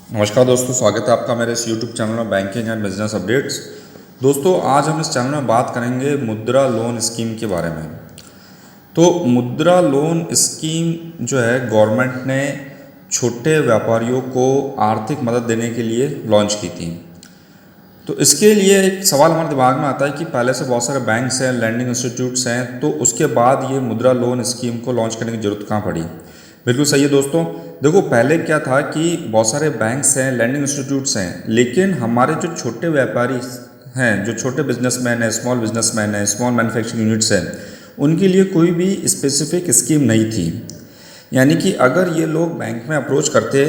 नमस्कार दोस्तों, स्वागत है आपका मेरे इस यूट्यूब चैनल में बैंकिंग एंड बिजनेस अपडेट्स। दोस्तों, आज हम इस चैनल में बात करेंगे मुद्रा लोन स्कीम के बारे में। तो मुद्रा लोन स्कीम जो है गवर्नमेंट ने छोटे व्यापारियों को आर्थिक मदद देने के लिए लॉन्च की थी। तो इसके लिए एक सवाल हमारे दिमाग में आता है कि पहले से बहुत सारे बैंक्स हैं, लैंडिंग इंस्टीट्यूट्स हैं, तो उसके बाद ये मुद्रा लोन स्कीम को लॉन्च करने की ज़रूरत कहाँ पड़ी। बिल्कुल सही है दोस्तों। देखो, पहले क्या था कि बहुत सारे बैंक्स हैं, लैंडिंग इंस्टीट्यूट्स हैं, लेकिन हमारे जो छोटे व्यापारी हैं, जो छोटे बिजनेसमैन हैं, स्मॉल मैन्युफैक्चरिंग यूनिट्स हैं, उनके लिए कोई भी स्पेसिफिक स्कीम नहीं थी। यानी कि अगर ये लोग बैंक में अप्रोच करते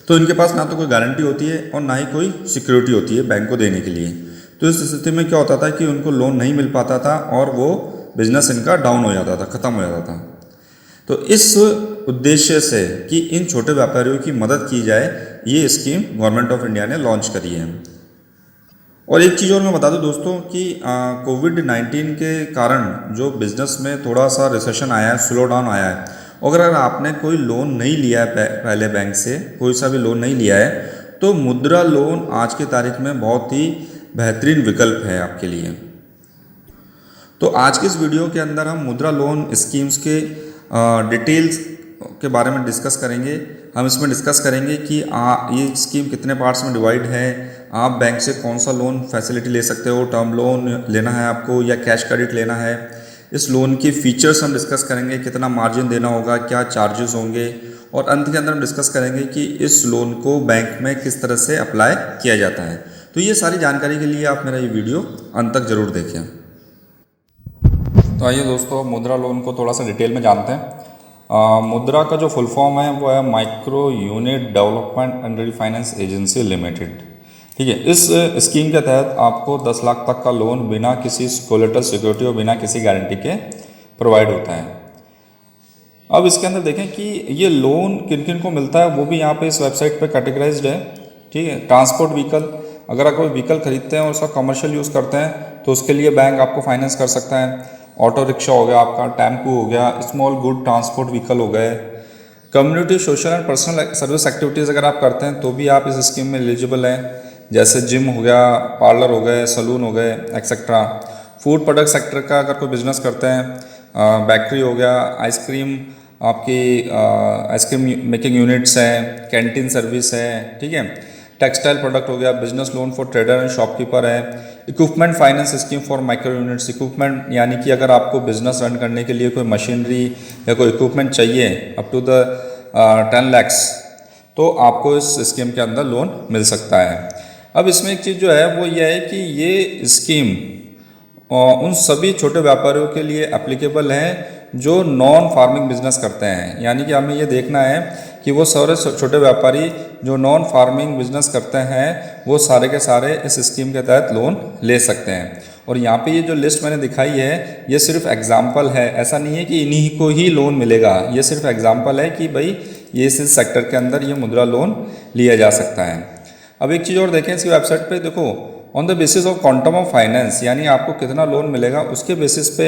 तो इनके पास ना तो कोई गारंटी होती है और ना ही कोई सिक्योरिटी होती है बैंक को देने के लिए। तो इस स्थिति में क्या होता था कि उनको लोन नहीं मिल पाता था और वो बिजनेस इनका डाउन हो जाता था, ख़त्म हो जाता था। तो इस उद्देश्य से कि इन छोटे व्यापारियों की मदद की जाए, ये स्कीम गवर्नमेंट ऑफ इंडिया ने लॉन्च करी है। और एक चीज़ और मैं बता दूं दोस्तों कि कोविड-19 के कारण जो बिज़नेस में थोड़ा सा रिसेशन आया है, स्लो डाउन आया है। अगर आपने कोई लोन नहीं लिया है पहले बैंक से, कोई सा भी लोन नहीं लिया है, तो मुद्रा लोन आज की तारीख में बहुत ही बेहतरीन विकल्प है आपके लिए। तो आज के इस वीडियो के अंदर हम मुद्रा लोन स्कीम्स के डिटेल्स के बारे में डिस्कस करेंगे। हम इसमें डिस्कस करेंगे कि ये स्कीम कितने पार्ट्स में डिवाइड है, आप बैंक से कौन सा लोन फैसिलिटी ले सकते हो, टर्म लोन लेना है आपको या कैश क्रेडिट लेना है। इस लोन के फीचर्स हम डिस्कस करेंगे, कितना मार्जिन देना होगा, क्या चार्जेस होंगे, और अंत के अंदर हम डिस्कस करेंगे कि इस लोन को बैंक में किस तरह से अप्लाई किया जाता है। तो ये सारी जानकारी के लिए आप मेरा ये वीडियो अंत तक ज़रूर देखें। तो आइए दोस्तों, मुद्रा लोन को थोड़ा सा डिटेल में जानते हैं। मुद्रा का जो फुल फॉर्म है वो है micro unit development and refinance agency limited. ठीक है, इस स्कीम के तहत आपको 10 लाख तक का लोन बिना किसी कोलेटरल सिक्योरिटी और बिना किसी गारंटी के प्रोवाइड होता है। अब इसके अंदर देखें कि ये लोन किन किन को मिलता है, वो भी यहाँ पे इस वेबसाइट पे कैटेगराइज्ड है। ठीक है, ट्रांसपोर्ट व्हीकल, अगर आप कोई व्हीकल खरीदते हैं और उसका कमर्शियल यूज़ करते हैं तो उसके लिए बैंक आपको फाइनेंस कर सकता है। ऑटो रिक्शा हो गया आपका, टेम्पू हो गया, स्मॉल गुड ट्रांसपोर्ट व्हीकल हो गए। Community social and personal service activities अगर आप करते हैं तो भी आप इस स्कीम में एलिजिबल हैं, जैसे जिम हो गया, पार्लर हो गए, सलून हो गए, एक्सेट्रा। फूड प्रोडक्ट सेक्टर का अगर कोई बिजनेस करते हैं, बेकरी हो गया, आइसक्रीम, आपकी आइसक्रीम मेकिंग यूनिट्स हैं, कैंटीन सर्विस है। ठीक है, टेक्सटाइल प्रोडक्ट हो गया, business loan for trader and shopkeeper है। Equipment finance scheme for micro units, equipment यानी कि अगर आपको बिजनेस रन करने के लिए कोई मशीनरी या कोई इक्विपमेंट चाहिए अप टू द 10 लैक्स, तो आपको इस स्कीम के अंदर लोन मिल सकता है। अब इसमें एक चीज़ जो है वो ये है कि ये स्कीम उन सभी छोटे व्यापारियों के लिए एप्लीकेबल है जो नॉन फार्मिंग बिजनेस करते हैं। यानी कि हमें ये देखना है कि वो सारे छोटे व्यापारी जो नॉन फार्मिंग बिजनेस करते हैं वो सारे के सारे इस स्कीम के तहत लोन ले सकते हैं। और यहाँ पे ये जो लिस्ट मैंने दिखाई है ये सिर्फ एग्जाम्पल है, ऐसा नहीं है कि इन्हीं को ही लोन मिलेगा। ये सिर्फ एग्जाम्पल है कि भाई ये इस सेक्टर के अंदर ये मुद्रा लोन लिया जा सकता है। अब एक चीज़ और देखें इसकी वेबसाइट पे, देखो on the basis of quantum of finance, यानी आपको कितना लोन मिलेगा उसके बेसिस पे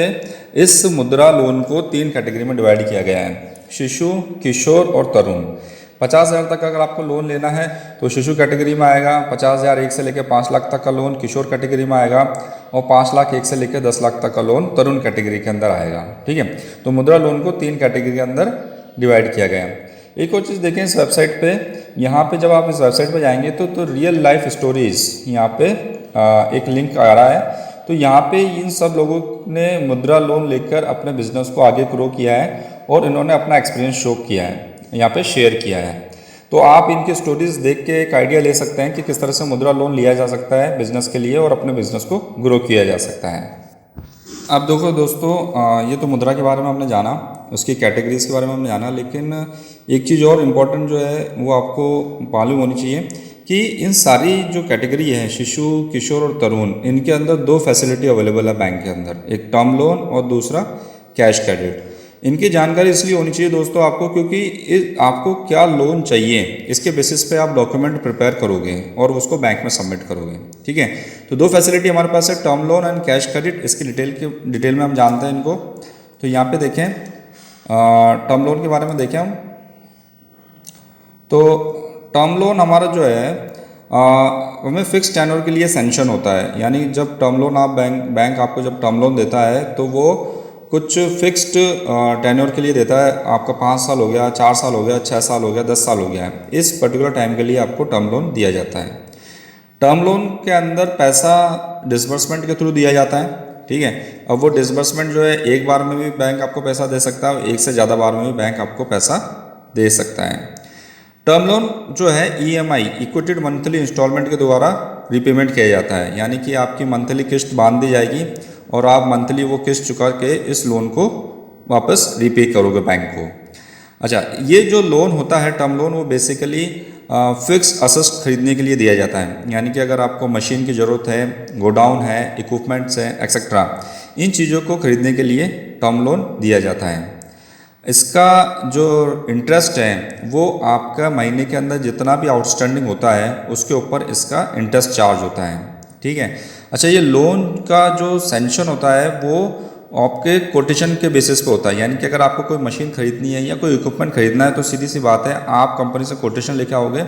इस मुद्रा लोन को 3 कैटेगरी में डिवाइड किया गया है, शिशु, किशोर और तरुण। 50,000 तक अगर आपको लोन लेना है तो शिशु कैटेगरी में आएगा, 50,000 1 से लेकर 5 लाख तक का लोन किशोर कैटेगरी में आएगा, और 5 लाख 1 से लेकर 10 लाख तक का लोन तरुण कैटेगरी के अंदर आएगा। ठीक है, तो मुद्रा लोन को 3 कैटेगरी के अंदर डिवाइड किया गया है। एक और चीज़ देखें इस वेबसाइट पे, यहाँ पे जब आप इस वेबसाइट पे जाएंगे तो रियल लाइफ स्टोरीज यहाँ पे एक लिंक आ रहा है। तो यहाँ पे इन सब लोगों ने मुद्रा लोन लेकर अपने बिजनेस को आगे ग्रो किया है और इन्होंने अपना एक्सपीरियंस शो किया है, यहाँ पे शेयर किया है। तो आप इनकी स्टोरीज देख के एक आइडिया ले सकते हैं कि किस तरह से मुद्रा लोन लिया जा सकता है बिजनेस के लिए और अपने बिजनेस को ग्रो किया जा सकता है। अब देखो दोस्तों, ये तो मुद्रा के बारे में हमने जाना, उसकी कैटेगरीज के बारे में हमने जाना, लेकिन एक चीज़ और इम्पोर्टेंट जो है वो आपको मालूम होनी चाहिए कि इन सारी जो कैटेगरी है, शिशु, किशोर और तरुण, इनके अंदर 2 फैसिलिटी अवेलेबल है बैंक के अंदर, एक टर्म लोन और दूसरा कैश क्रेडिट। इनकी जानकारी इसलिए होनी चाहिए दोस्तों आपको क्योंकि आपको क्या लोन चाहिए इसके बेसिस पे आप डॉक्यूमेंट प्रिपेयर करोगे और उसको बैंक में सबमिट करोगे। ठीक है, तो 2 फैसिलिटी हमारे पास है, term loan and cash credit. इसकी डिटेल में हम जानते हैं इनको। तो यहाँ पे देखें, टर्म लोन के बारे में देखें हम, तो टर्म लोन हमारा जो है हमें फिक्स टेन्योर के लिए सैंक्शन होता है। यानी जब टर्म लोन आप बैंक आपको जब टर्म लोन देता है तो वो कुछ फिक्स्ड टेन्योर के लिए देता है। आपका 5 साल हो गया, 4 साल हो गया, 6 साल हो गया, 10 साल हो गया है, इस पर्टिकुलर टाइम के लिए आपको टर्म लोन दिया जाता है। टर्म लोन के अंदर पैसा डिसबर्समेंट के थ्रू दिया जाता है, ठीक है। अब वो डिसबर्समेंट जो है एक बार में भी बैंक आपको पैसा दे सकता है, एक से ज़्यादा बार में भी बैंक आपको पैसा दे सकता है। टर्म लोन जो है EMI इक्विटेड मंथली इंस्टॉलमेंट के द्वारा रिपेमेंट किया जाता है। यानी कि आपकी मंथली किस्त बांध दी जाएगी और आप मंथली वो किस्त चुका के इस लोन को वापस रीपे करोगे बैंक को। अच्छा, ये जो लोन होता है टर्म लोन, वो बेसिकली फिक्स असेट्स खरीदने के लिए दिया जाता है। यानी कि अगर आपको मशीन की ज़रूरत है, गोडाउन है, इक्विपमेंट्स है, एक्सेट्रा, इन चीज़ों को खरीदने के लिए टर्म लोन दिया जाता है। इसका जो इंटरेस्ट है वो आपका महीने के अंदर जितना भी आउटस्टैंडिंग होता है उसके ऊपर इसका इंटरेस्ट चार्ज होता है, ठीक है। अच्छा, ये लोन का जो सैंक्शन होता है वो आपके कोटेशन के बेसिस पे होता है। यानी कि अगर आपको कोई मशीन खरीदनी है या कोई इक्विपमेंट खरीदना है तो सीधी सी बात है, आप कंपनी से कोटेशन लेके आओगे,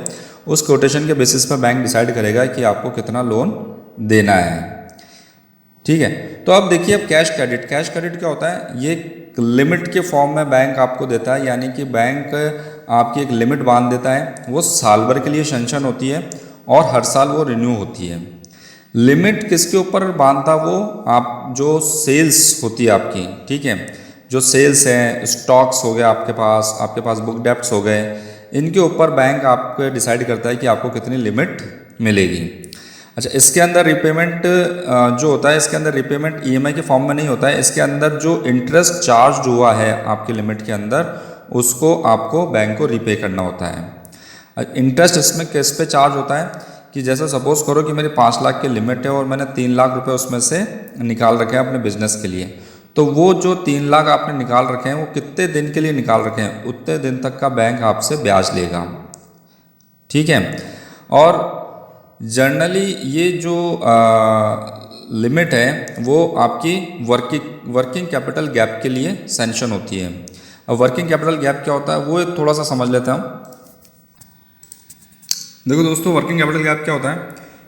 उस कोटेशन के बेसिस पे बैंक डिसाइड करेगा कि आपको कितना लोन देना है, ठीक है। तो अब देखिए, अब कैश क्रेडिट क्या होता है? ये लिमिट के फॉर्म में बैंक आपको देता है। यानी कि बैंक आपकी एक लिमिट बांध देता है, वो साल भर के लिए सैंक्शन होती है और हर साल वो रिन्यू होती है। लिमिट किसके ऊपर बांधता? वो आप जो सेल्स होती है आपकी, ठीक है, जो सेल्स हैं, स्टॉक्स हो गए आपके पास बुक डेप्ट्स हो गए, इनके ऊपर बैंक आपको डिसाइड करता है कि आपको कितनी लिमिट मिलेगी। अच्छा, इसके अंदर रिपेमेंट जो होता है, इसके अंदर रिपेमेंट EMI के फॉर्म में नहीं होता है। इसके अंदर जो इंटरेस्ट चार्ज हुआ है आपकी लिमिट के अंदर, उसको आपको बैंक को रीपे करना होता है। इंटरेस्ट इसमें किस पे चार्ज होता है कि जैसा सपोज करो कि मेरी 5 लाख की लिमिट है और मैंने 3 लाख रुपए उसमें से निकाल रखे हैं अपने बिजनेस के लिए, तो वो जो 3 लाख आपने निकाल रखे हैं वो कितने दिन के लिए निकाल रखे हैं, उतने दिन तक का बैंक आपसे ब्याज लेगा, ठीक है। और जनरली ये जो लिमिट है वो आपकी वर्किंग कैपिटल गैप के लिए सैंक्शन होती है। अब वर्किंग कैपिटल गैप क्या होता है वो थोड़ा सा समझ लेते हैं हम। देखो दोस्तों, वर्किंग कैपिटल गैप क्या होता है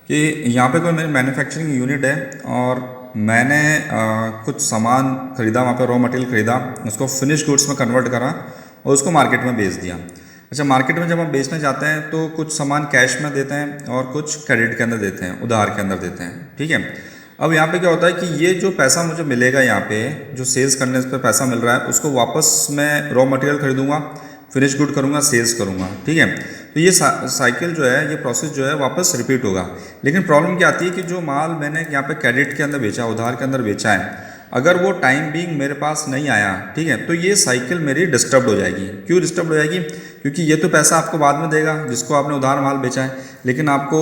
कि यहाँ पे कोई मेरी मैन्युफैक्चरिंग यूनिट है और मैंने कुछ सामान खरीदा, वहाँ पे रॉ मटेरियल खरीदा, उसको फिनिश गुड्स में कन्वर्ट करा और उसको मार्केट में बेच दिया। अच्छा, मार्केट में जब हम बेचने जाते हैं तो कुछ सामान कैश में देते हैं और कुछ क्रेडिट के अंदर देते हैं, उधार के अंदर देते हैं, ठीक है। अब यहाँ पे क्या होता है कि ये जो पैसा मुझे मिलेगा, यहाँ पे जो सेल्स करने पे पैसा मिल रहा है, उसको वापस मैं रॉ मटेरियल खरीदूंगा, फिनिश गुड करूँगा, सेल्स करूँगा, ठीक है। तो ये साइकिल जो है, ये प्रोसेस जो है वापस रिपीट होगा। लेकिन प्रॉब्लम क्या आती है कि जो माल मैंने यहाँ पे क्रेडिट के अंदर बेचा, उधार के अंदर बेचा है, अगर वो टाइम बीइंग मेरे पास नहीं आया, ठीक है, तो ये साइकिल मेरी डिस्टर्ब हो जाएगी। क्यों डिस्टर्ब हो जाएगी? क्योंकि ये तो पैसा आपको बाद में देगा जिसको आपने उधार माल बेचा है, लेकिन आपको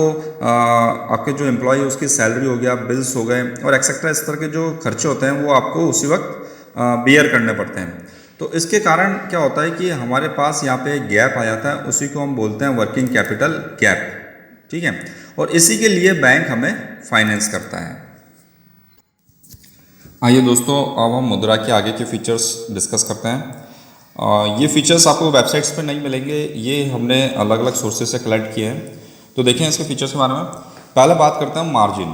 आपके जो एम्प्लॉय है उसकी सैलरी हो गया, बिल्स हो गए और एक्सेट्रा इस तरह के जो खर्चे होते हैं वो आपको उसी वक्त बियर करने पड़ते हैं। तो इसके कारण क्या होता है कि हमारे पास यहाँ पे एक गैप आ जाता है, उसी को हम बोलते हैं वर्किंग कैपिटल गैप, ठीक है। और इसी के लिए बैंक हमें फाइनेंस करता है। आइए दोस्तों, अब हम मुद्रा के आगे के फीचर्स डिस्कस करते हैं। ये फीचर्स आपको वेबसाइट्स पे नहीं मिलेंगे, ये हमने अलग अलग सोर्सेज से कलेक्ट किए हैं। तो देखें इसके फीचर्स के बारे में। पहले बात करते हैं मार्जिन।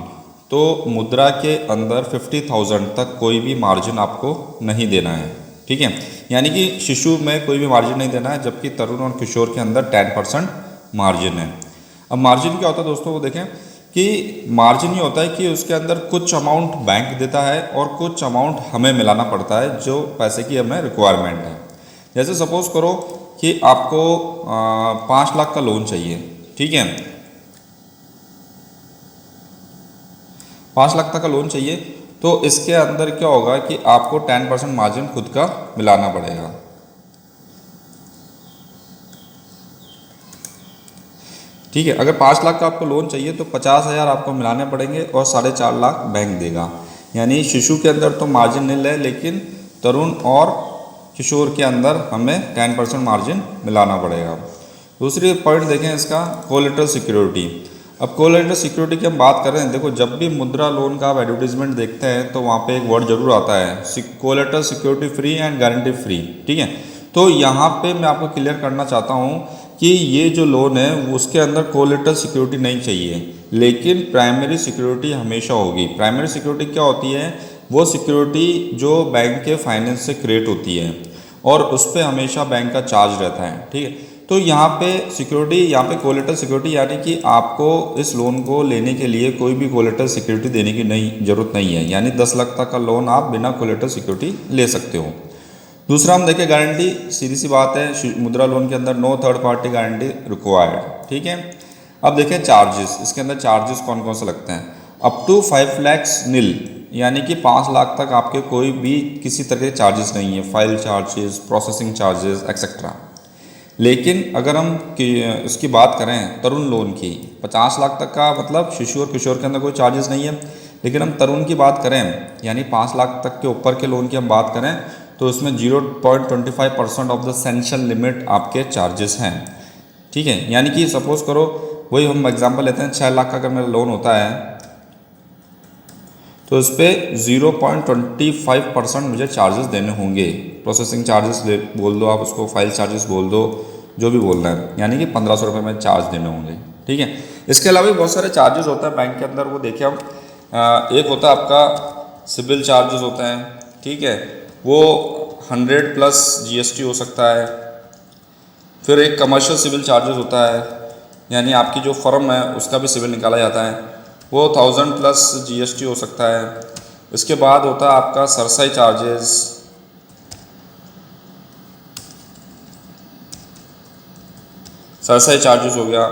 तो मुद्रा के अंदर 50,000 तक कोई भी मार्जिन आपको नहीं देना है, ठीक है। यानी कि शिशु में कोई भी मार्जिन नहीं देना है, जबकि तरुण और किशोर के अंदर 10% मार्जिन है। अब मार्जिन क्या होता है दोस्तों, वो देखें कि मार्जिन ये होता है कि उसके अंदर कुछ अमाउंट बैंक देता है और कुछ अमाउंट हमें मिलाना पड़ता है जो पैसे की हमें रिक्वायरमेंट है। जैसे सपोज करो कि आपको 5 लाख का लोन चाहिए, ठीक है, 5 लाख तक का लोन चाहिए, तो इसके अंदर क्या होगा कि आपको 10% मार्जिन खुद का मिलाना पड़ेगा, ठीक है। अगर 5 लाख का आपको लोन चाहिए तो 50,000 आपको मिलाने पड़ेंगे और 4.5 लाख बैंक देगा। यानी शिशु के अंदर तो मार्जिन नील है, लेकिन तरुण और किशोर के अंदर हमें 10% मार्जिन मिलाना पड़ेगा। दूसरी पॉइंट देखें इसका, कोलेटरल सिक्योरिटी। अब कोलेटरल सिक्योरिटी की हम बात कर रहे हैं, देखो जब भी मुद्रा लोन का आप एडवर्टीजमेंट देखते हैं तो वहाँ पे एक वर्ड जरूर आता है, collateral security free and guarantee free, ठीक है। तो यहाँ पे मैं आपको क्लियर करना चाहता हूँ कि ये जो लोन है वो उसके अंदर कोलेटरल सिक्योरिटी नहीं चाहिए, लेकिन प्राइमरी सिक्योरिटी हमेशा होगी। प्राइमरी सिक्योरिटी क्या होती है? वो सिक्योरिटी जो बैंक के फाइनेंस से क्रिएट होती है और उस पर हमेशा बैंक का चार्ज रहता है, ठीक है। तो यहाँ पे सिक्योरिटी, यहाँ पे कोलेटरल सिक्योरिटी यानी कि आपको इस लोन को लेने के लिए कोई भी कोलेटरल सिक्योरिटी देने की ज़रूरत नहीं है, यानी 10 लाख तक का लोन आप बिना कोलेटरल सिक्योरिटी ले सकते हो। दूसरा हम देखें गारंटी, सीधी सी बात है मुद्रा लोन के अंदर no third party guarantee required, ठीक है। अब देखें चार्जेस, इसके अंदर चार्जेस कौन कौन से लगते हैं। अप टू 5 लाख नील, यानी कि 5 लाख तक आपके कोई भी किसी तरह के चार्जेस नहीं है, file charges, processing charges etcetera. लेकिन अगर हम इसकी बात करें तरुण लोन की, 50 लाख तक का मतलब शिशु और किशोर के अंदर कोई चार्जेस नहीं है। लेकिन हम तरुण की बात करें यानी 5 लाख तक के ऊपर के लोन की हम बात करें तो उसमें 0.25% ऑफ द सैंक्शन लिमिट आपके चार्जेस हैं, ठीक है। यानी कि सपोज करो, वही हम एग्जांपल लेते हैं, 6 लाख का अगर मेरा लोन होता है तो इस पर 0.25% मुझे चार्जेस देने होंगे। प्रोसेसिंग चार्जेस बोल दो आप उसको, फाइल चार्जेस बोल दो, जो भी बोलना है, यानी कि 1500 रुपये में चार्ज देने होंगे, ठीक है। इसके अलावा भी बहुत सारे चार्जेस होते हैं बैंक के अंदर, वो देखिए हम। एक होता है आपका सिबिल चार्जेस होते हैं, ठीक है, वो 100 प्लस GST हो सकता है। फिर एक कमर्शियल सिविल चार्जेस होता है, यानी आपकी जो फर्म है उसका भी सिविल निकाला जाता है, वो 1000 प्लस GST हो सकता है। इसके बाद होता है आपका सरसाई चार्जेस, सरसाई चार्जेस हो गया,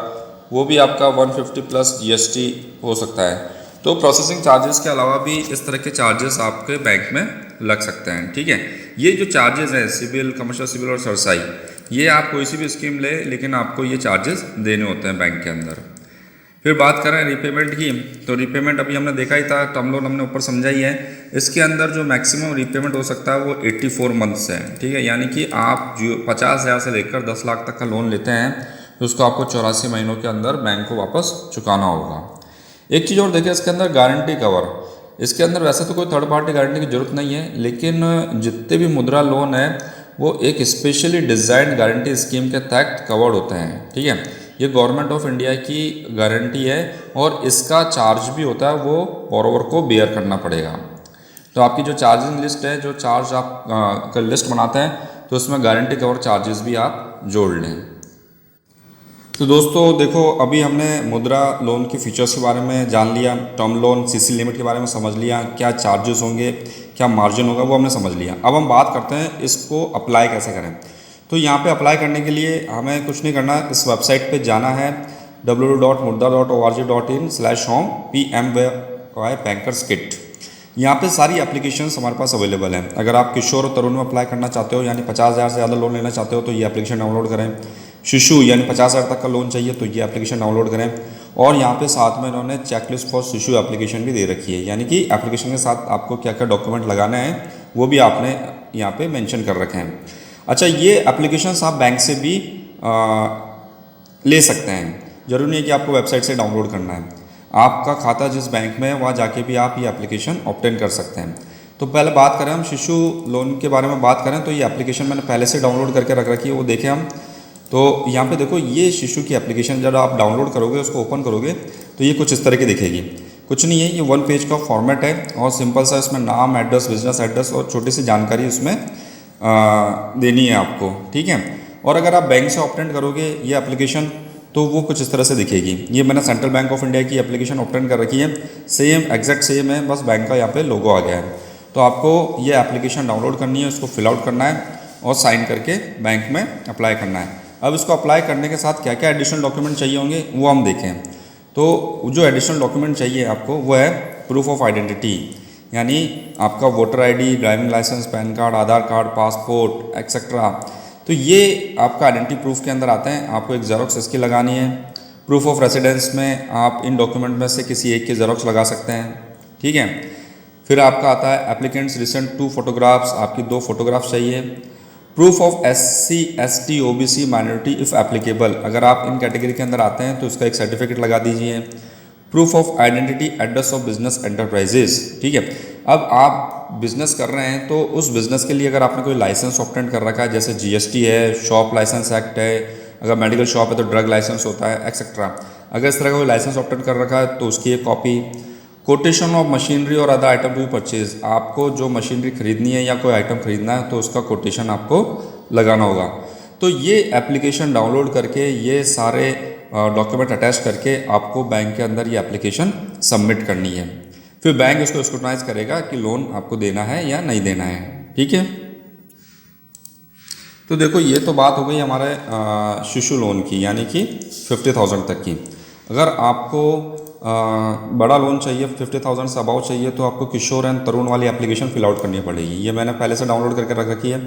वो भी आपका 150 प्लस GST हो सकता है। तो प्रोसेसिंग चार्जेस के अलावा भी इस तरह के चार्जेस आपके बैंक में लग सकते हैं, ठीक है। ये जो चार्जेस हैं सिविल, कमर्शियल सिविल और सरसाई, ये आप कोई सी भी स्कीम ले लेकिन आपको ये चार्जेस देने होते हैं बैंक के अंदर। फिर बात करें रीपेमेंट की, तो रीपेमेंट अभी हमने देखा ही था, टर्म लोन हमने ऊपर समझा ही है। इसके अंदर जो मैक्सिमम रीपेमेंट हो सकता है वो 84 मंथ्स है, ठीक है। यानी कि आप जो 50,000 से लेकर 10 लाख तक का लोन लेते हैं तो उसको आपको 84 महीनों के अंदर बैंक को वापस चुकाना होगा। एक चीज़ और देखिए इसके अंदर गारंटी कवर, इसके अंदर वैसे तो कोई थर्ड पार्टी गारंटी की जरूरत नहीं है, लेकिन जितने भी मुद्रा लोन है वो एक स्पेशली डिज़ाइंड गारंटी स्कीम के तहत कवर्ड होते हैं, ठीक है। ये गवर्नमेंट ऑफ इंडिया की गारंटी है और इसका चार्ज भी होता है वो बोरोवर को बेयर करना पड़ेगा। तो आपकी जो चार्जिंग लिस्ट है, जो चार्ज आप का लिस्ट बनाते हैं, तो उसमें गारंटी कवर चार्जेस भी आप जोड़ लें। तो दोस्तों देखो, अभी हमने मुद्रा लोन के फीचर्स के बारे में जान लिया, टर्म लोन CC लिमिट के बारे में समझ लिया, क्या चार्जेस होंगे, क्या मार्जिन होगा, वो हमने समझ लिया। अब हम बात करते हैं इसको अप्लाई कैसे करें। तो यहाँ पे अप्लाई करने के लिए हमें कुछ नहीं करना, इस वेबसाइट पे जाना है www.mudra.org.in/home PMY Bankers Kit। यहाँ पे सारी एप्लीकेशंस हमारे पास अवेलेबल हैं। अगर आप किशोर और तरुण में अप्लाई करना चाहते हो, यानी 50,000 से ज़्यादा लोन लेना चाहते हो, तो ये एप्लीकेशन डाउनलोड करें। शिशु यानी 50,000 तक का लोन चाहिए तो ये एप्लीकेशन डाउनलोड करें। और यहाँ पे साथ में इन्होंने चेकलिस्ट फॉर शिशु एप्लीकेशन भी दे रखी है, यानी कि एप्लीकेशन के साथ आपको क्या क्या डॉक्यूमेंट लगाने हैं वो भी आपने यहाँ पे मेंशन कर रखे हैं। अच्छा, ये एप्लीकेशंस आप बैंक से भी ले सकते हैं, जरूरी नहीं है कि आपको वेबसाइट से डाउनलोड करना है। आपका खाता जिस बैंक में है वहाँ जाके भी आप ये एप्लीकेशन ऑब्टेन कर सकते हैं। तो पहले बात करें हम शिशु लोन के बारे में बात करें, तो ये एप्लीकेशन मैंने पहले से डाउनलोड करके रख रखी है, वो देखें हम। तो यहाँ पे देखो, ये शिशु की एप्लीकेशन जब आप डाउनलोड करोगे, उसको ओपन करोगे तो ये कुछ इस तरह की दिखेगी। कुछ नहीं है, ये 1 पेज का फॉर्मेट है और सिंपल सा इसमें नाम, एड्रेस, बिजनेस एड्रेस और छोटी सी जानकारी उसमें देनी है आपको, ठीक है। और अगर आप बैंक से ऑप्टेंट करोगे ये एप्लीकेशन तो वो कुछ इस तरह से दिखेगी। ये मैंने सेंट्रल बैंक ऑफ इंडिया की एप्लीकेशन ऑप्टेंट कर रखी है, सेम एग्जैक्ट सेम है, बस बैंक का यहाँ पे लोगो आ गया है। तो आपको ये एप्लीकेशन डाउनलोड करनी है, उसको फिल आउट करना है और साइन करके बैंक में अप्लाई करना है। अब इसको अप्लाई करने के साथ क्या क्या एडिशनल डॉक्यूमेंट चाहिए होंगे वो हम देखें। तो जो एडिशनल डॉक्यूमेंट चाहिए आपको वो है प्रूफ ऑफ आइडेंटिटी, यानी आपका voter ID, driving licence, PAN card, Aadhaar card, passport etcetera. तो ये आपका आइडेंटिटी प्रूफ के अंदर आते हैं। आपको एक जेरोक्स इसकी लगानी है। प्रूफ ऑफ रेसिडेंस में आप इन डॉक्यूमेंट में से किसी एक की जेरोक्स लगा सकते हैं, ठीक है। फिर आपका आता है एप्लीकेंट्स रिसेंट 2 फोटोग्राफ्स, आपकी 2 फोटोग्राफ्स चाहिए। Proof of SC ST OBC minority if applicable, अगर आप इन कैटेगरी के अंदर आते हैं तो उसका एक सर्टिफिकेट लगा दीजिए। Proof of identity address of business enterprises, ठीक है। अब आप बिजनेस कर रहे हैं तो उस बिज़नेस के लिए अगर आपने कोई लाइसेंस ऑब्टेन कर रखा है, जैसे GST है, शॉप लाइसेंस एक्ट है, अगर मेडिकल शॉप है तो ड्रग लाइसेंस होता है एक्सेट्रा। अगर इस तरह का कोई लाइसेंस ऑब्टेन कर रखा है तो उसकी एक कॉपी। कोटेशन ऑफ मशीनरी और अदर आइटम टू परचेज, आपको जो मशीनरी खरीदनी है या कोई आइटम खरीदना है तो उसका कोटेशन आपको लगाना होगा। तो ये एप्लीकेशन डाउनलोड करके ये सारे डॉक्यूमेंट अटैच करके आपको बैंक के अंदर ये एप्लीकेशन सबमिट करनी है। फिर बैंक इसको स्क्रूटनाइज करेगा कि लोन आपको देना है या नहीं देना है। ठीक है, तो देखो ये तो बात हो गई हमारे शिशु लोन की, यानी कि 50,000 तक की। अगर आपको बड़ा लोन चाहिए 50,000 से अबाउ चाहिए तो आपको किशोर एंड तरुण वाली एप्लीकेशन फिल आउट करनी पड़ेगी। ये मैंने पहले से डाउनलोड करके रख रखी है।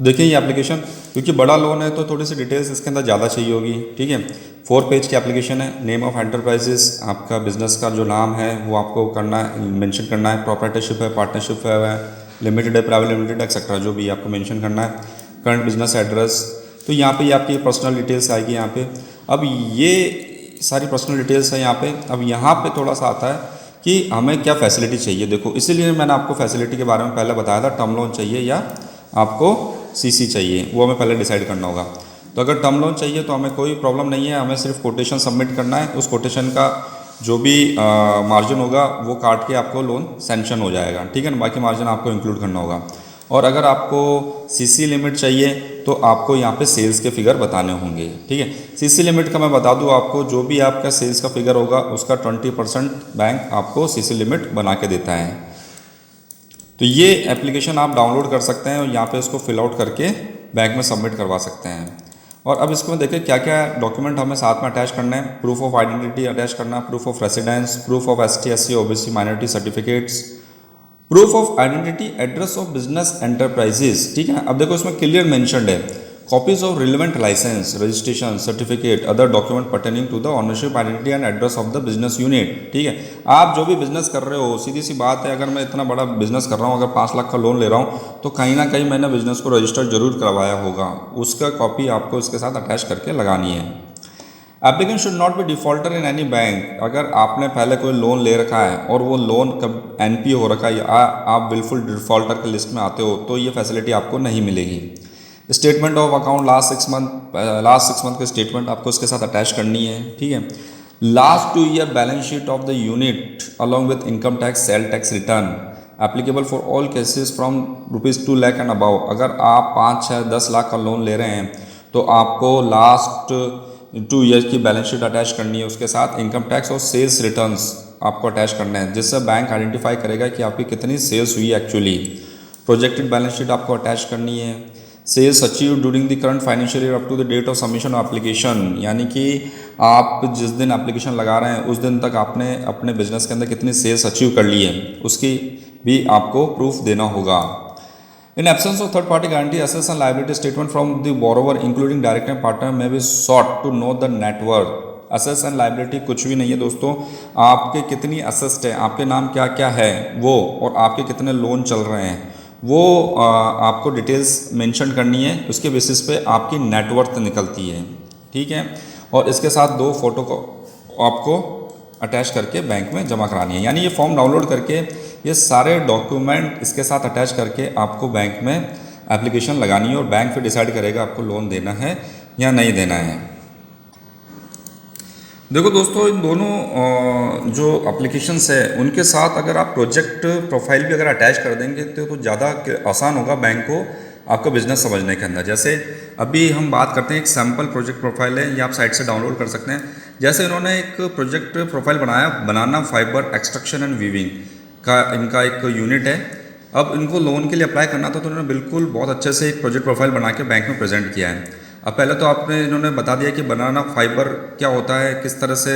देखिए ये एप्लीकेशन, क्योंकि बड़ा लोन है तो थोड़ी सी डिटेल्स इसके अंदर ज़्यादा चाहिए होगी। ठीक है, 4 पेज की एप्लीकेशन है। नेम ऑफ एंटरप्राइजेस, आपका बिजनेस का जो नाम है वो आपको करना है, मेंशन करना है। प्रोप्राइटरशिप है, पार्टनरशिप है, लिमिटेड है, प्राइवेट लिमिटेड एक्सेट्रा, जो भी आपको मेंशन करना है। करंट बिजनेस एड्रेस, तो यहाँ पे आपकी पर्सनल डिटेल्स आएगी यहाँ पे। अब ये सारी पर्सनल डिटेल्स है यहाँ पे। अब यहाँ पे थोड़ा सा आता है कि हमें क्या फैसिलिटी चाहिए। देखो इसीलिए मैंने आपको फैसिलिटी के बारे में पहले बताया था, टर्म लोन चाहिए या आपको सीसी चाहिए, वो हमें पहले डिसाइड करना होगा। तो अगर टर्म लोन चाहिए तो हमें कोई प्रॉब्लम नहीं है, हमें सिर्फ कोटेशन सबमिट करना है। उस कोटेशन का जो भी मार्जिन होगा वो काट के आपको लोन सैंक्शन हो जाएगा। ठीक है ना, बाकी मार्जिन आपको इंक्लूड करना होगा। और अगर आपको सीसी लिमिट चाहिए तो आपको यहाँ पे सेल्स के फिगर बताने होंगे। ठीक है, सीसी लिमिट का मैं बता दूँ आपको, जो भी आपका सेल्स का फिगर होगा उसका 20% बैंक आपको सीसी लिमिट बना के देता है। तो ये एप्लीकेशन आप डाउनलोड कर सकते हैं और यहाँ पे इसको फिल आउट करके बैंक में सबमिट करवा सकते हैं। और अब इसको देखें क्या क्या डॉक्यूमेंट हमें साथ में अटैच करना है। प्रूफ ऑफ आइडेंटिटी अटैच करना, proof of residence, proof of ST SC OBC minority certificates, proof of identity, address of business enterprises. ठीक है, अब देखो इसमें क्लियर मेंशन्ड है, copies of relevant licence, registration certificate, other document pertaining to the ownership identity and address of the business unit. ठीक है, आप जो भी बिजनेस कर रहे हो, सीधी सी बात है, अगर मैं इतना बड़ा बिजनेस कर रहा हूँ, अगर 5 लाख का लोन ले रहा हूँ तो कहीं ना कहीं मैंने बिजनेस को रजिस्टर जरूर करवाया होगा, उसका कॉपी आपको इसके साथ अटैच करके लगानी है। Applicant should not be defaulter in any bank. अगर आपने पहले कोई लोन ले रखा है और वो लोन कब NPA हो रखा है या आप बिल्कुल डिफॉल्टर के लिस्ट में आते हो तो ये फैसिलिटी आपको नहीं मिलेगी। Statement of account last 6 month की स्टेटमेंट आपको इसके साथ अटैच करनी है। ठीक है, last 2 year balance sheet of the unit along with income tax, sale tax return applicable for all cases from ₹2 lakh and above. अगर आप 5, 6, 10 लाख का लोन ले रहे हैं तो आपको लास्ट 2 ईयर्स की बैलेंस शीट अटैच करनी है, उसके साथ इनकम टैक्स और सेल्स रिटर्न्स आपको अटैच करना है, जिससे बैंक आइडेंटिफाई करेगा कि आपकी कितनी सेल्स हुई एक्चुअली। प्रोजेक्टेड बैलेंस शीट आपको अटैच करनी है। Sales achieve during the current financial year up to the date of submission of application, यानी कि आप जिस दिन एप्लीकेशन लगा रहे हैं उस दिन तक आपने अपने बिजनेस के अंदर कितनी सेल्स अचीव कर ली है, उसकी भी आपको प्रूफ देना होगा। In absence of third party guarantee, assets and liability statement from the borrower including director and partner may be sought to know the net worth. Assets and liability कुछ भी नहीं है दोस्तों, आपके कितनी assets है, आपके नाम क्या क्या है वो, और आपके कितने लोन चल रहे हैं वो आपको डिटेल्स मेंशन करनी है। उसके बेसिस पे आपकी नेटवर्थ निकलती है। ठीक है, और इसके साथ 2 फोटो को आपको अटैच करके बैंक में जमा करानी है। यानी ये फॉर्म डाउनलोड करके ये सारे डॉक्यूमेंट इसके साथ अटैच करके आपको बैंक में एप्लीकेशन लगानी है और बैंक फिर डिसाइड करेगा आपको लोन देना है या नहीं देना है। देखो दोस्तों, इन दोनों जो एप्लीकेशंस है उनके साथ अगर आप प्रोजेक्ट प्रोफाइल भी अगर अटैच कर देंगे तो ज़्यादा आसान होगा बैंक को आपका बिजनेस समझने के अंदर। जैसे अभी हम बात करते हैं, एक सैम्पल प्रोजेक्ट प्रोफाइल है, ये आप साइट से डाउनलोड कर सकते हैं। जैसे इन्होंने एक प्रोजेक्ट प्रोफाइल बनाया, बनाना फाइबर एक्सट्रैक्शन एंड वीविंग का इनका एक यूनिट है। अब इनको लोन के लिए अप्लाई करना था तो इन्होंने बिल्कुल बहुत अच्छे से एक प्रोजेक्ट प्रोफाइल बना के बैंक में प्रेजेंट किया है। अब पहले तो आपने इन्होंने बता दिया कि बनाना फाइबर क्या होता है, किस तरह से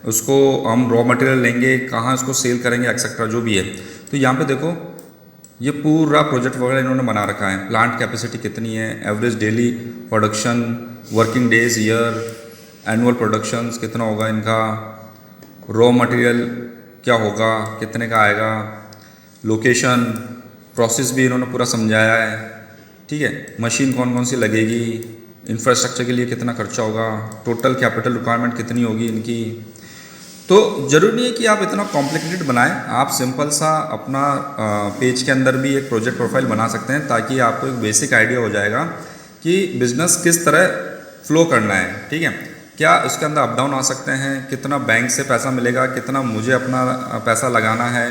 उसको हम रॉ मटेरियल लेंगे, कहाँ इसको सेल करेंगे एक्सेट्रा जो भी है। तो यहाँ पे देखो ये पूरा प्रोजेक्ट वगैरह इन्होंने बना रखा है। प्लांट कैपेसिटी कितनी है, average daily production, working days year, annual productions कितना होगा इनका, रॉ मटेरियल क्या होगा, कितने का आएगा, लोकेशन, प्रोसेस भी इन्होंने पूरा समझाया है। ठीक है, मशीन कौन कौन सी लगेगी, इंफ्रास्ट्रक्चर के लिए कितना खर्चा होगा, टोटल कैपिटल रिक्वायरमेंट कितनी होगी इनकी। तो ज़रूरी नहीं है कि आप इतना कॉम्प्लिकेटेड बनाएं, आप सिंपल सा अपना पेज के अंदर भी एक प्रोजेक्ट प्रोफाइल बना सकते हैं, ताकि आपको एक बेसिक आइडिया हो जाएगा कि बिज़नेस किस तरह फ्लो करना है, ठीक है। क्या इसके अंदर अप डाउन आ सकते हैं, कितना बैंक से पैसा मिलेगा, कितना मुझे अपना पैसा लगाना है,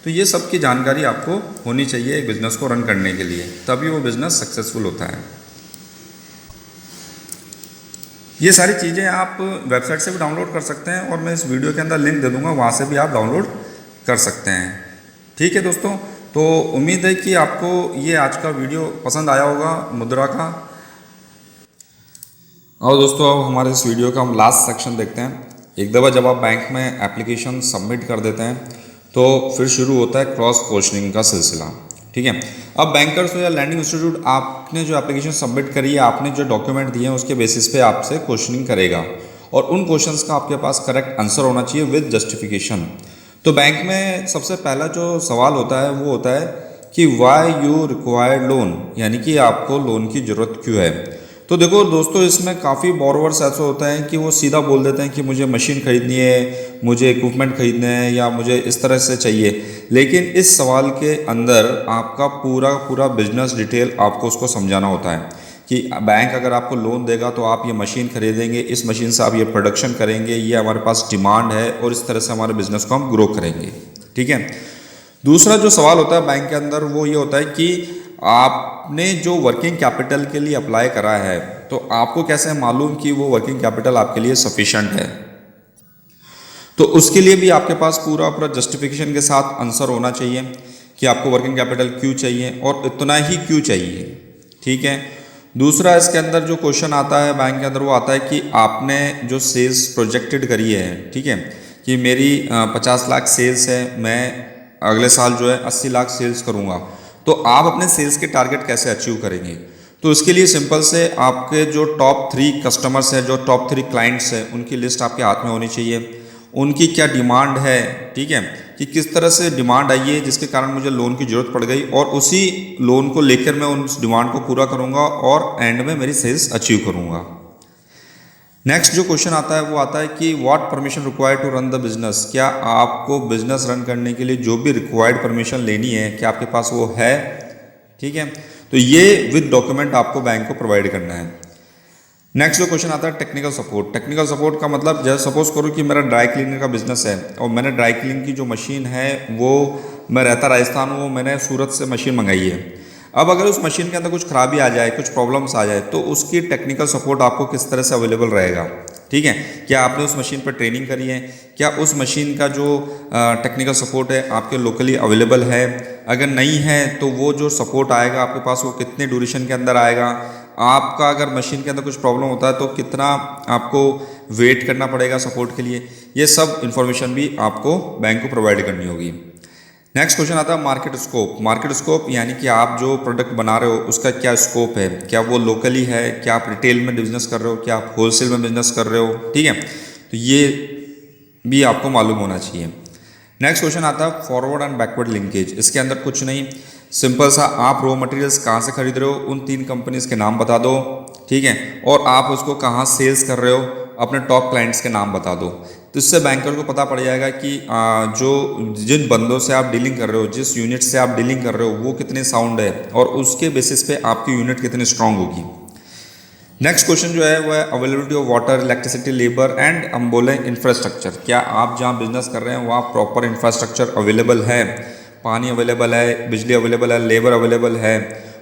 तो ये सब की जानकारी आपको होनी चाहिए एक बिज़नेस को रन करने के लिए, तभी वो बिज़नेस सक्सेसफुल होता है। ये सारी चीज़ें आप वेबसाइट से भी डाउनलोड कर सकते हैं और मैं इस वीडियो के अंदर लिंक दे दूंगा, वहाँ से भी आप डाउनलोड कर सकते हैं। ठीक है दोस्तों, तो उम्मीद है कि आपको ये आज का वीडियो पसंद आया होगा मुद्रा का। और दोस्तों अब हमारे इस वीडियो का हम लास्ट सेक्शन देखते हैं। एक दफ़ा जब आप बैंक में एप्लीकेशन सबमिट कर देते हैं तो फिर शुरू होता है क्रॉस क्वेश्चनिंग का सिलसिला, ठीक है। अब बैंकर्स या लैंडिंग इंस्टीट्यूट आपने जो एप्लीकेशन सबमिट करी है, आपने जो डॉक्यूमेंट दिए हैं उसके बेसिस पे आपसे क्वेश्चनिंग करेगा और उन क्वेश्चंस का आपके पास करेक्ट आंसर होना चाहिए विद जस्टिफिकेशन। तो बैंक में सबसे पहला जो सवाल होता है वो होता है कि वाई यू रिक्वायर्ड लोन, यानी कि आपको लोन की ज़रूरत क्यों है। तो देखो दोस्तों, इसमें काफ़ी बोरोवर्स ऐसा होता है कि वो सीधा बोल देते हैं कि मुझे मशीन खरीदनी है, मुझे इक्विपमेंट खरीदने हैं या मुझे इस तरह से चाहिए, लेकिन इस सवाल के अंदर आपका पूरा बिजनेस डिटेल आपको उसको समझाना होता है कि बैंक अगर आपको लोन देगा तो आप ये मशीन खरीदेंगे, इस मशीन से आप ये प्रोडक्शन करेंगे, ये हमारे पास डिमांड है और इस तरह से हमारे बिजनेस को हम ग्रो करेंगे, ठीक है। दूसरा जो सवाल होता है बैंक के अंदर वो ये होता है कि आपने जो वर्किंग कैपिटल के लिए अप्लाई करा है तो आपको कैसे मालूम कि वो वर्किंग कैपिटल आपके लिए सफिशेंट है। तो उसके लिए भी आपके पास पूरा जस्टिफिकेशन के साथ आंसर होना चाहिए कि आपको वर्किंग कैपिटल क्यों चाहिए और इतना ही क्यों चाहिए, ठीक है। दूसरा इसके अंदर जो क्वेश्चन आता है बैंक के अंदर वो आता है कि आपने जो सेल्स प्रोजेक्टेड करी है, ठीक है, कि मेरी 50 लाख सेल्स है, मैं अगले साल जो है 80 लाख सेल्स करूँगा, तो आप अपने सेल्स के टारगेट कैसे अचीव करेंगे। तो इसके लिए सिंपल से आपके जो टॉप 3 कस्टमर्स हैं, जो टॉप 3 क्लाइंट्स हैं, उनकी लिस्ट आपके हाथ में होनी चाहिए। उनकी क्या डिमांड है, ठीक है, कि किस तरह से डिमांड आई है जिसके कारण मुझे लोन की ज़रूरत पड़ गई और उसी लोन को लेकर मैं उस डिमांड को पूरा करूँगा और एंड में मेरी सेल्स अचीव करूँगा। नेक्स्ट जो क्वेश्चन आता है वो आता है कि what permission required to run the business, क्या आपको बिजनेस रन करने के लिए जो भी रिक्वायर्ड परमिशन लेनी है क्या आपके पास वो है, ठीक है। तो ये विद डॉक्यूमेंट आपको बैंक को प्रोवाइड करना है। नेक्स्ट जो क्वेश्चन आता है टेक्निकल सपोर्ट। टेक्निकल सपोर्ट का मतलब जैसे सपोज करो कि मेरा ड्राई क्लीनर का बिजनेस है और मैंने ड्राई क्लीन की जो मशीन है वो, मैं रहता राजस्थान हूँ, मैंने सूरत से मशीन मंगाई है। अब अगर उस मशीन के अंदर कुछ खराबी आ जाए, कुछ प्रॉब्लम्स आ जाए, तो उसकी टेक्निकल सपोर्ट आपको किस तरह से अवेलेबल रहेगा, ठीक है। क्या आपने उस मशीन पर ट्रेनिंग करी है, क्या उस मशीन का जो टेक्निकल सपोर्ट है आपके लोकली अवेलेबल है, अगर नहीं है तो वो जो सपोर्ट आएगा आपके पास वो कितने ड्यूरेशन के अंदर आएगा, आपका अगर मशीन के अंदर कुछ प्रॉब्लम होता है तो कितना आपको वेट करना पड़ेगा सपोर्ट के लिए, ये सब इन्फॉर्मेशन भी आपको बैंक को प्रोवाइड करनी होगी। नेक्स्ट क्वेश्चन आता है मार्केट स्कोप। मार्केट स्कोप यानी कि आप जो प्रोडक्ट बना रहे हो उसका क्या स्कोप है, क्या वो लोकली है, क्या आप रिटेल में बिजनेस कर रहे हो, क्या आप होलसेल में बिजनेस कर रहे हो, ठीक है। तो ये भी आपको मालूम होना चाहिए। नेक्स्ट क्वेश्चन आता है फॉरवर्ड एंड बैकवर्ड लिंकेज। इसके अंदर कुछ नहीं, सिंपल सा आप रॉ मटेरियल्स कहाँ से खरीद रहे हो उन 3 कंपनीज के नाम बता दो, ठीक है, और आप उसको कहाँ सेल्स कर रहे हो अपने टॉप क्लाइंट्स के नाम बता दो। तो इससे बैंकर को पता पड़ जाएगा कि जो जिन बंदों से आप डीलिंग कर रहे हो, जिस यूनिट से आप डीलिंग कर रहे हो वो कितने साउंड है और उसके बेसिस पे आपकी यूनिट कितनी स्ट्रांग होगी। नेक्स्ट क्वेश्चन जो है वह है availability of water, electricity, labour and हम बोले इंफ्रास्ट्रक्चर। क्या आप जहाँ बिजनेस कर रहे हैं वहाँ प्रॉपर इंफ्रास्ट्रक्चर अवेलेबल है, पानी अवेलेबल है, बिजली अवेलेबल है, लेबर अवेलेबल है,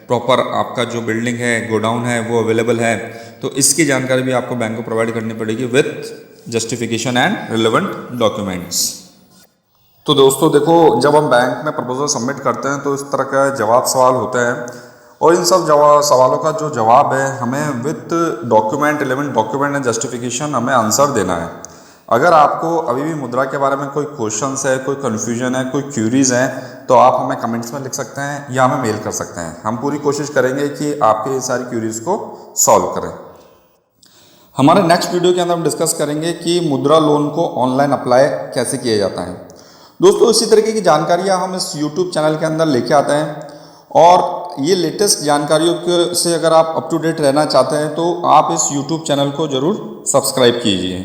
प्रॉपर आपका जो बिल्डिंग है, गोडाउन है वो अवेलेबल है। तो इसकी जानकारी भी आपको बैंक को प्रोवाइड करनी पड़ेगी with justification and relevant documents. तो दोस्तों देखो, जब हम बैंक में प्रपोजल सबमिट करते हैं तो इस तरह का जवाब सवाल होते हैं और इन सब सवालों का जो जवाब है हमें with document, relevant document and justification हमें आंसर देना है। अगर आपको अभी भी मुद्रा के बारे में कोई क्वेश्चंस है, कोई कन्फ्यूजन है, कोई क्यूरीज हैं तो आप हमें कमेंट्स में लिख सकते हैं या हमें मेल कर सकते हैं। हम पूरी कोशिश करेंगे कि आपके ये सारी क्यूरीज को सॉल्व करें। हमारे नेक्स्ट वीडियो के अंदर हम डिस्कस करेंगे कि मुद्रा लोन को ऑनलाइन अप्लाई कैसे किया जाता है। दोस्तों इसी तरीके की जानकारियाँ हम इस यूट्यूब चैनल के अंदर लेके आते हैं और ये लेटेस्ट जानकारियों से अगर आप अप टू डेट रहना चाहते हैं तो आप इस यूट्यूब चैनल को ज़रूर सब्सक्राइब कीजिए।